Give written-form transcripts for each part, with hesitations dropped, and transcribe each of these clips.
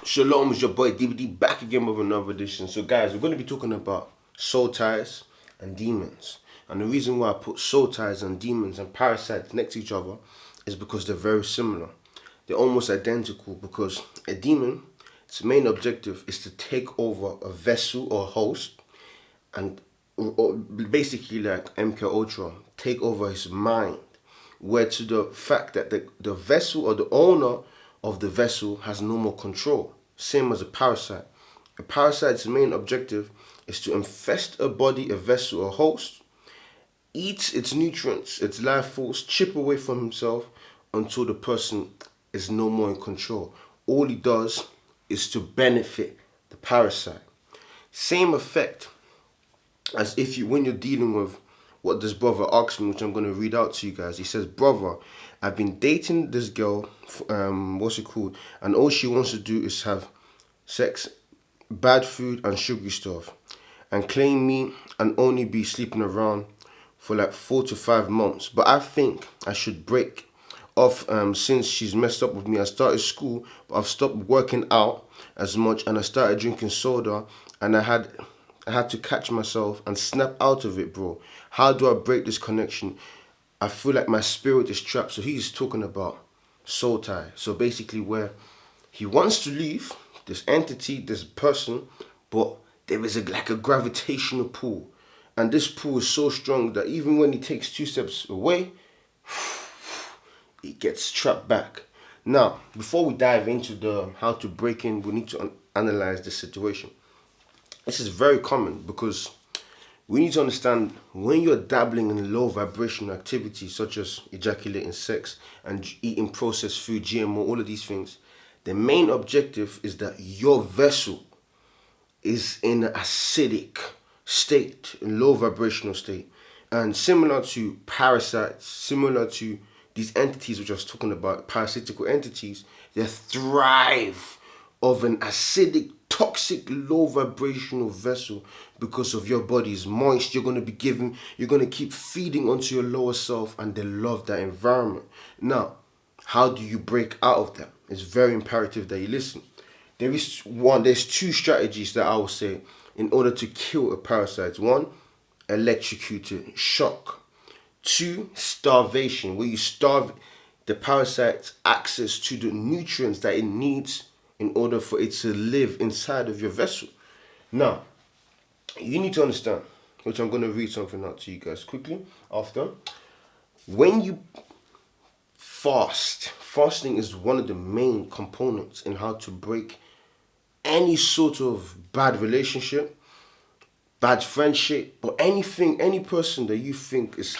Shalom, is your boy DVD back again with another edition. So guys, we're going to be talking about soul ties and demons. And the reason why I put soul ties and demons and parasites next to each other is because they're very similar. They're almost identical because a demon, its main objective is to take over a vessel or host and or basically like MK Ultra, take over his mind. Where to the fact that the vessel or the owner of the vessel has no more control. Same as a parasite. A parasite's main objective is to infest a body, a vessel, or host, eat its nutrients, its life force, chip away from himself until the person is no more in control. All he does is to benefit the parasite. Same effect as if you, when you're dealing with what this brother asked me, which I'm going to read out to you guys. He says, brother, I've been dating this girl, what's it called? And all she wants to do is have sex, bad food and sugary stuff. And claim me and only be sleeping around for like 4 to 5 months. But I think I should break off since she's messed up with me. I started school, but I've stopped working out as much and I started drinking soda and I had to catch myself and snap out of it, bro. How do I break this connection? I feel like my spirit is trapped. So he's talking about soul tie. So basically where he wants to leave this entity, this person, but there is like a gravitational pull. And this pull is so strong that even when he takes 2 steps away, he gets trapped back. Now, before we dive into the how to break in, we need to analyze the situation. This is very common because we need to understand when you're dabbling in low vibration activities such as ejaculating sex and eating processed food, GMO, all of these things, the main objective is that your vessel is in an acidic state, in low vibrational state. And similar to parasites, similar to these entities which I was talking about, parasitical entities, they thrive of an acidic, toxic, low vibrational vessel because of your body is moist. You're going to keep feeding onto your lower self and they love that environment. Now, how do you break out of that? It's very imperative that you listen. There's 2 strategies that I will say in order to kill a parasite. 1, electrocuted, shock. 2, starvation, where you starve the parasite's access to the nutrients that it needs in order for it to live inside of your vessel. Now, you need to understand, which I'm going to read something out to you guys quickly after. When you fasting is one of the main components in how to break any sort of bad relationship, bad friendship, or anything, any person that you think is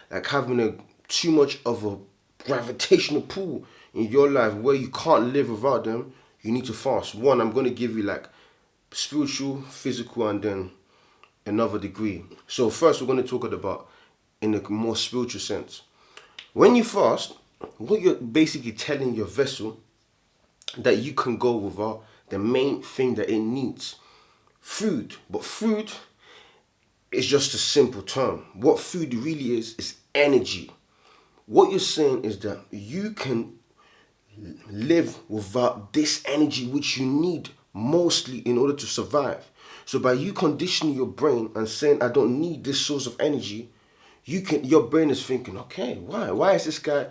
like having too much of a gravitational pull in your life where you can't live without them. You need to fast. 1, I'm going to give you like spiritual, physical, and then another degree. So first we're going to talk about in a more spiritual sense. When you fast, what you're basically telling your vessel that you can go without the main thing that it needs. Food. But food is just a simple term. What food really is energy. What you're saying is that you can live without this energy which you need mostly in order to survive. So by you conditioning your brain and saying I don't need this source of energy, your brain is thinking, okay, why is this guy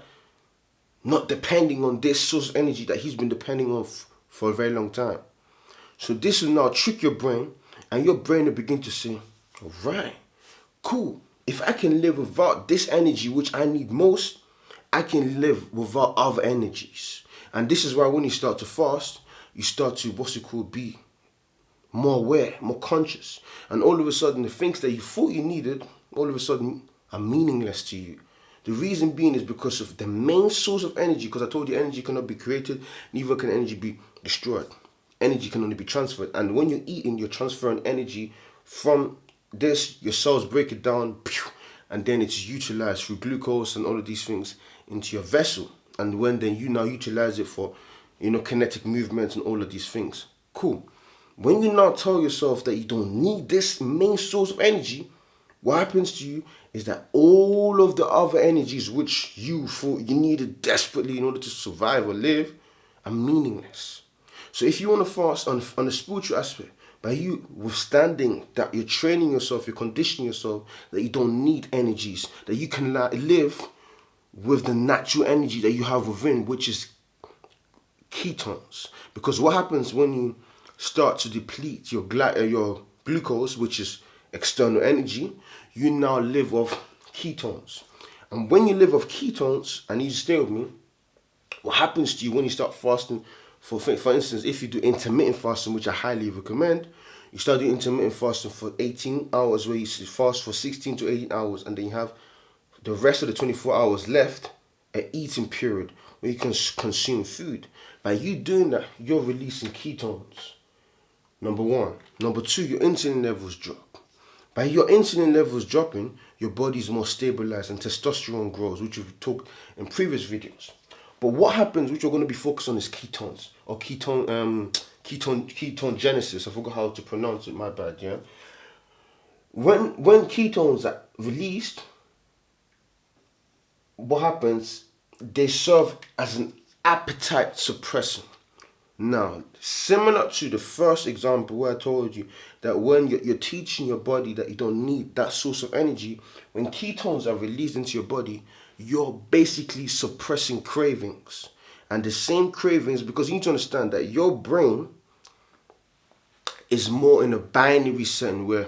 not depending on this source of energy that he's been depending on for a very long time? So this will now trick your brain and your brain will begin to say, all right, cool, if I can live without this energy which I need most, I can live without other energies. And this is why when you start to fast, you start to, be more aware, more conscious. And all of a sudden, the things that you thought you needed, all of a sudden are meaningless to you. The reason being is because of the main source of energy, because I told you energy cannot be created, neither can energy be destroyed. Energy can only be transferred. And when you're eating, you're transferring energy from this, your cells break it down, and then it's utilized through glucose and all of these things into your vessel. And when then you now utilize it for, kinetic movements and all of these things. Cool. When you now tell yourself that you don't need this main source of energy, what happens to you is that all of the other energies which you thought you needed desperately in order to survive or live are meaningless. So if you want to fast on the spiritual aspect, by you withstanding that, you're training yourself, you're conditioning yourself that you don't need energies, that you can live with the natural energy that you have within, which is ketones. Because what happens when you start to deplete your glucose, which is external energy, you now live off ketones. And when you live off ketones, I need you to stay with me, what happens to you when you start fasting? For instance, if you do intermittent fasting, which I highly recommend, you start doing intermittent fasting for 18 hours, where you fast for 16 to 18 hours, and then you have the rest of the 24 hours left, an eating period where you can consume food. By you doing that, you're releasing ketones. Number one. Number two, your insulin levels drop. By your insulin levels dropping, your body is more stabilized and testosterone grows, which we've talked in previous videos. But what happens, which we're going to be focused on, is ketones, or ketone genesis. I forgot how to pronounce it. My bad. Yeah. When ketones are released, what happens? They serve as an appetite suppressant. Now, similar to the first example where I told you that when you're teaching your body that you don't need that source of energy, when ketones are released into your body, you're basically suppressing cravings. And the same cravings, because you need to understand that your brain is more in a binary setting where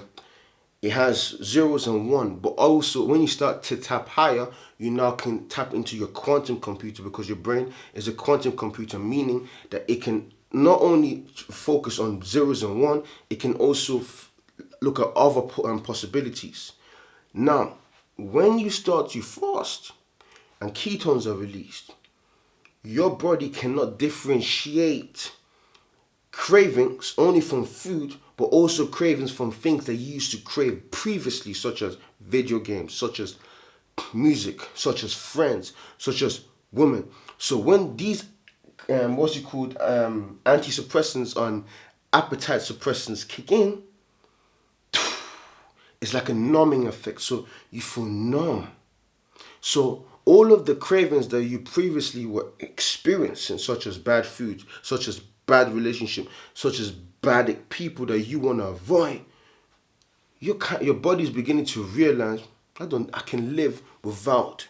it has zeros and one, but also when you start to tap higher, you now can tap into your quantum computer, because your brain is a quantum computer, meaning that it can not only focus on zeros and one, it can also look at other possibilities. Now, when you start to fast and ketones are released, your body cannot differentiate cravings only from food, but also cravings from things that you used to crave previously, such as video games, such as music, such as friends, such as women. So when these antidepressants on appetite suppressants kick in, it's like a numbing effect. So you feel numb. So all of the cravings that you previously were experiencing, such as bad food, such as bad relationship, such as bad people that you want to avoid, your body's beginning to realize, I can live without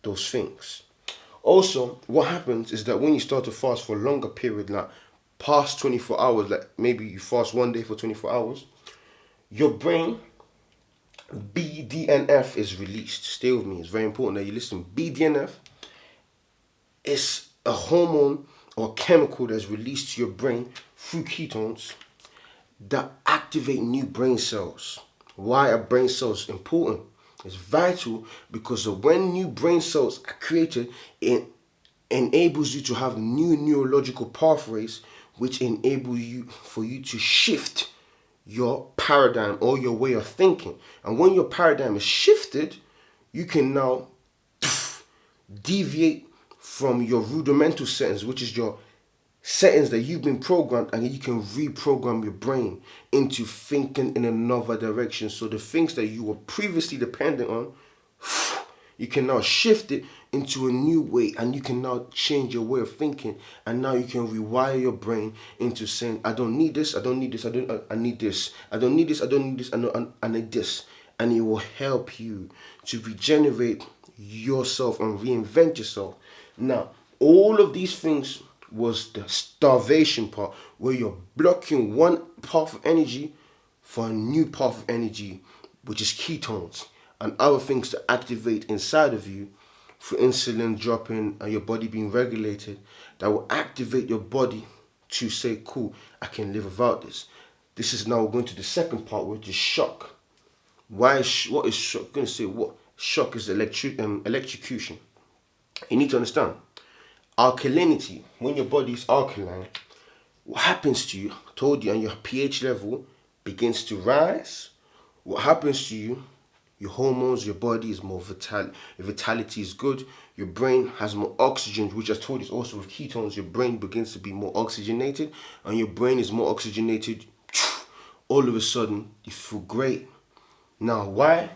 those things. Also, what happens is that when you start to fast for a longer period, like past 24 hours, like maybe you fast one day for 24 hours, your brain, BDNF, is released. Stay with me, it's very important that you listen. BDNF is a hormone or chemical that's released to your brain through ketones that activate new brain cells. Why are brain cells important? It's vital because when new brain cells are created, it enables you to have new neurological pathways, which enable you to shift your paradigm or your way of thinking. And when your paradigm is shifted, you can now deviate from your rudimental settings, which is your settings that you've been programmed, and you can reprogram your brain into thinking in another direction. So the things that you were previously dependent on, you can now shift it into a new way, and you can now change your way of thinking, and now you can rewire your brain into saying, I don't need this, I don't need this, I need this, I don't need this, I don't need this, I need this. And it will help you to regenerate yourself and reinvent yourself. Now, all of these things was the starvation part, where you're blocking one path of energy for a new path of energy, which is ketones and other things to activate inside of you for insulin dropping and your body being regulated, that will activate your body to say, cool, I can live without this. This is now going to the second part, which is shock. What is shock? I'm going to say what shock is. Electrocution. You need to understand alkalinity. When your body is alkaline, what happens to you? I told you, and your pH level begins to rise. What happens to you? Your hormones, your body is more vital. Your vitality is good. Your brain has more oxygen, which I told you is also with ketones. Your brain begins to be more oxygenated, and your brain is more oxygenated. All of a sudden, you feel great. Now, why?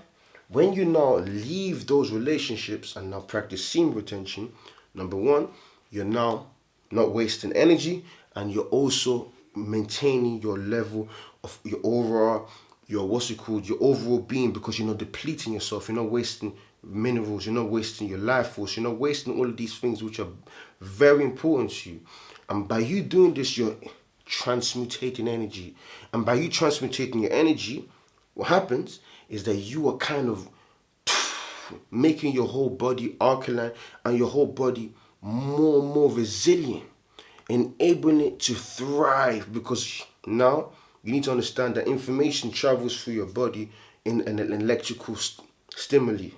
When you now leave those relationships and now practice semen retention, number one, you're now not wasting energy, and you're also maintaining your level of your aura, your your overall being, because you're not depleting yourself, you're not wasting minerals, you're not wasting your life force, you're not wasting all of these things which are very important to you. And by you doing this, you're transmutating energy. And by you transmutating your energy, what happens is that you are kind of making your whole body alkaline and your whole body more and more resilient, enabling it to thrive, because now you need to understand that information travels through your body in an electrical stimuli.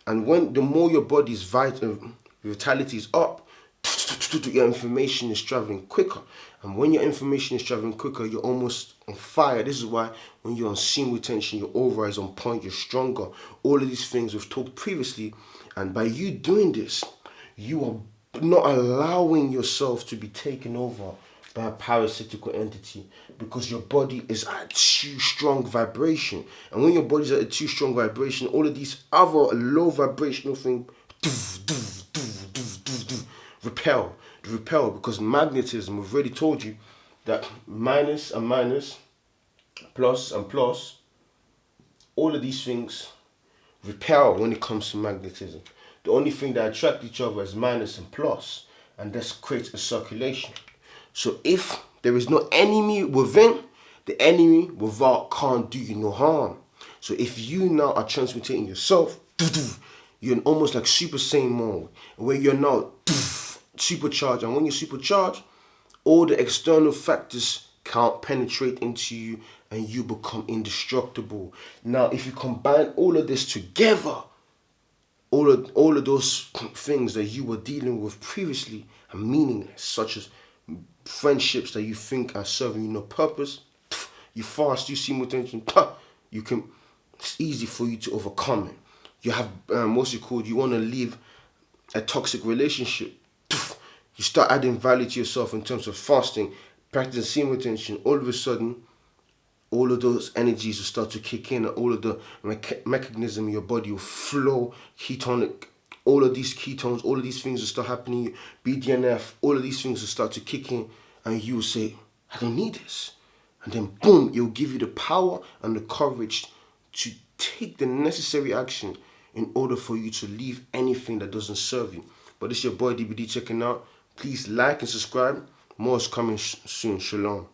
And when the more your body's vitality is up, your information is traveling quicker. And when your information is traveling quicker, you're almost on fire. This is why when you're on semen retention, your aura is on point, you're stronger. All of these things we've talked previously. And by you doing this, you are not allowing yourself to be taken over by a parasitical entity, because your body is at too strong vibration. And when your body's at a too strong vibration, all of these other low vibrational things repel. Repel, because magnetism, we've already told you that minus and minus, plus and plus, all of these things repel when it comes to magnetism. The only thing that attract each other is minus and plus, and this creates a circulation. So if there is no enemy within, the enemy without can't do you no harm. So if you now are transmutating yourself, you're in almost like Super Saiyan mode, where you're now supercharged. And when you're supercharged, all the external factors can't penetrate into you and you become indestructible. Now, if you combine all of this together, all of those things that you were dealing with previously are meaningless, such as friendships that you think are serving you no purpose. You fast, you see more attention, you can. It's easy for you to overcome it. You have you want to leave a toxic relationship. You start adding value to yourself in terms of fasting, practicing semen retention. All of a sudden, all of those energies will start to kick in, and all of the mechanism in your body will flow ketonic. All of these ketones, all of these things will start happening. BDNF, all of these things will start to kick in, and you will say, I don't need this. And then boom, it will give you the power and the courage to take the necessary action in order for you to leave anything that doesn't serve you. But this is your boy DBD checking out. Please like and subscribe. More is coming soon. Shalom.